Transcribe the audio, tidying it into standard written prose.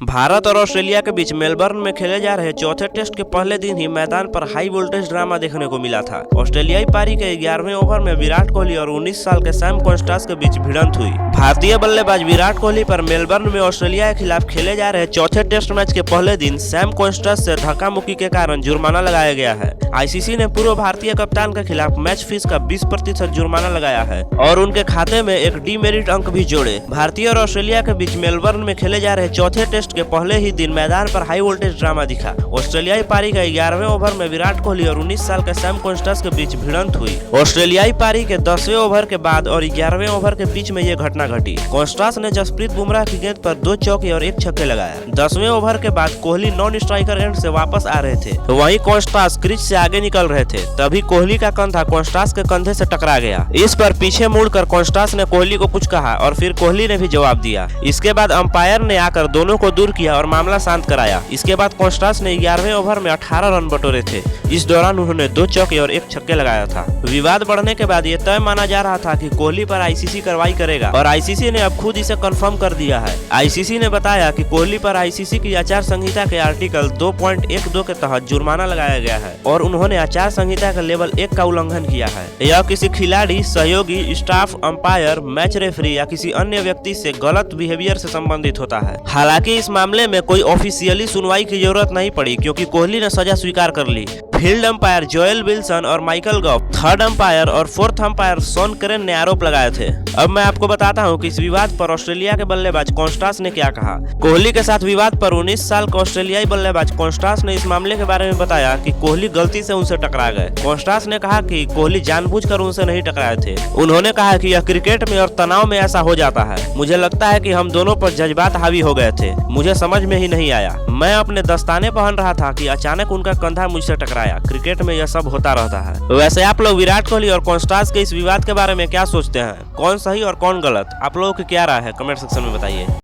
भारत और ऑस्ट्रेलिया के बीच मेलबर्न में खेले जा रहे चौथे टेस्ट के पहले दिन ही मैदान पर हाई वोल्टेज ड्रामा देखने को मिला था। ऑस्ट्रेलियाई पारी के 11वें ओवर में विराट कोहली और 19 साल के सैम कॉन्स्टास के बीच भिड़ंत हुई। भारतीय बल्लेबाज विराट कोहली पर मेलबर्न में ऑस्ट्रेलिया के खिलाफ खेले जा रहे चौथे टेस्ट मैच के पहले दिन सैम कॉन्स्टास से धक्का मुक्की के कारण जुर्माना लगाया गया है। आईसीसी ने पूर्व भारतीय कप्तान के खिलाफ मैच फीस का 20% जुर्माना लगाया है और उनके खाते में एक डीमेरिट अंक भी जोड़े। भारतीय और ऑस्ट्रेलिया के बीच मेलबर्न में खेले जा रहे चौथे टेस्ट के पहले ही दिन मैदान पर हाई वोल्टेज ड्रामा दिखा। ऑस्ट्रेलियाई पारी के 11वें ओवर में विराट कोहली और 19 साल के सैम कॉन्स्टास के बीच भिड़ंत हुई। ऑस्ट्रेलियाई पारी के 10वें ओवर के बाद और 11वें ओवर के बीच में ये घटना घटी। कॉन्स्टास ने जसप्रीत बुमराह की गेंद पर 2 चौके और 1 छक्के लगाया। 10वें ओवर के बाद कोहली नॉन स्ट्राइकर एंड से वापस आ रहे थे, वहीं कॉन्स्टास क्रीज से आगे निकल रहे थे, तभी कोहली का कंधा कॉन्स्टास के कंधे से टकरा गया। इस पर पीछे मुड़कर कॉन्स्टास ने कोहली को कुछ कहा और फिर कोहली ने भी जवाब दिया। इसके बाद अंपायर ने आकर दोनों को दूर किया और मामला शांत कराया। इसके बाद कॉन्स्टास ने 11वें ओवर में 18 रन बटोरे थे। इस दौरान उन्होंने 2 चौके और 1 छक्के लगाया था। विवाद बढ़ने के बाद ये तय माना जा रहा था कि कोहली पर आईसीसी कार्रवाई करेगा और आईसीसी ने अब खुद इसे कंफर्म कर दिया है। आईसीसी ने बताया कि कोहली पर आईसीसी की आचार संहिता के आर्टिकल 2.12 के तहत जुर्माना लगाया गया है और उन्होंने आचार संहिता के लेवल 1 का उल्लंघन किया है। यह किसी खिलाड़ी, सहयोगी, स्टाफ, अंपायर, मैच रेफरी या किसी अन्य व्यक्ति से गलत बिहेवियर से संबंधित होता है। हालांकि इस मामले में कोई ऑफिशियली सुनवाई की जरूरत नहीं पड़ी क्योंकि कोहली ने सजा स्वीकार कर ली। फील्ड अंपायर जोएल विल्सन और माइकल गॉफ, थर्ड अंपायर और फोर्थ अंपायर शॉन करेन ने आरोप लगाए थे। अब मैं आपको बताता हूं कि इस विवाद पर ऑस्ट्रेलिया के बल्लेबाज कॉन्स्टास ने क्या कहा। कोहली के साथ विवाद पर 19 साल के ऑस्ट्रेलियाई बल्लेबाज कॉन्स्टास ने इस मामले के बारे में बताया कि कोहली गलती से उनसे टकरा गए। कॉन्स्टास ने कहा कि कोहली जानबूझकर उनसे नहीं टकराए थे। उन्होंने कहा कि यह क्रिकेट में और तनाव में ऐसा हो जाता है। मुझे लगता है कि हम दोनों पर जज्बात हावी हो गए थे, मुझे समझ में ही नहीं आया। मैं अपने दस्ताने पहन रहा था कि अचानक उनका कंधा मुझसे टकराया। क्रिकेट में यह सब होता रहता है। वैसे आप लोग विराट कोहली और कॉन्स्टास के इस विवाद के बारे में क्या सोचते हैं? कौन सही और कौन गलत? आप लोगों की क्या राय है? कमेंट सेक्शन में बताइए।